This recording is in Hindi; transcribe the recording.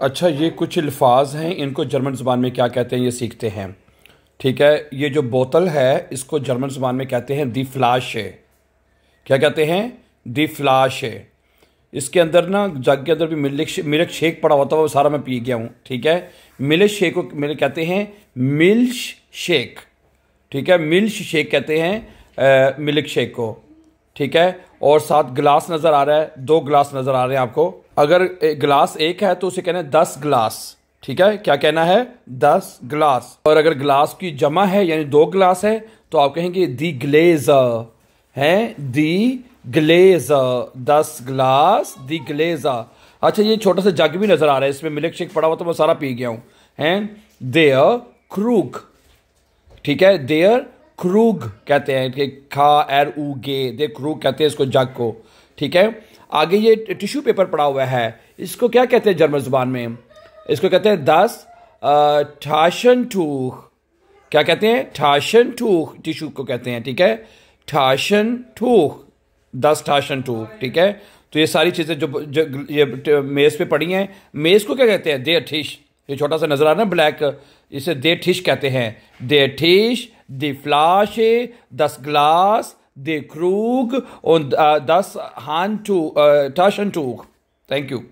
अच्छा, ये कुछ अल्फाज हैं, इनको जर्मन ज़ुबान में क्या कहते हैं ये सीखते हैं। ठीक है, ये जो बोतल है इसको जर्मन ज़ुबान में कहते हैं दी फ्लाशे। क्या कहते हैं? दी फ्लाशे। इसके अंदर ना जग के अंदर भी मिल्क शेक पड़ा होता है, वो सारा मैं पी गया हूँ। ठीक है, मिल्क शेक को मेरे कहते हैं मिल्क शेक। ठीक है, मिल्क शेक कहते हैं मिल्क शेक को। ठीक है, और साथ गिलास नज़र आ रहा है, 2 गिलास नज़र आ रहे हैं आपको। अगर गिलास एक है तो उसे कहना है 10 गिलास। ठीक है, क्या कहना है? 10 गिलास। और अगर गिलास की जमा है यानी 2 गिलास है तो आप कहेंगे दी ग्लेज़र है, दी ग्लेज़र, 10 गिलास, दी ग्लेज़र। अच्छा, ये छोटा सा जग भी नज़र आ रहा है, इसमें मिल्क शेक पड़ा हुआ तो मैं सारा पी गया हूँ। हैं देयर क्रूग। ठीक है, देयर क्रूग कहते हैं कि खा एर ऊ गे, दे क्रूग कहते हैं इसको, जग को। ठीक है, आगे ये टिश्यू पेपर पड़ा हुआ है, इसको क्या कहते हैं जर्मन जुबान में? इसको कहते हैं 10 ठाशन टूख। क्या कहते हैं? ठाशन टूख टिश्यू को कहते हैं। ठीक है, ठाशन टूख, 10 ठाशन टूख। ठीक है, तो ये सारी चीज़ें जो ये मेज़ पे पड़ी हैं, मेज़ को क्या कहते हैं? दे ठिश। ये छोटा सा नजर आ रहा है ब्लैक, इसे दे ठिश कहते हैं। दे ठिश, दी फ्लाशे, 10 ग्लास, दे क्रूग और 10 हान टू टाशन टूक। Thank you.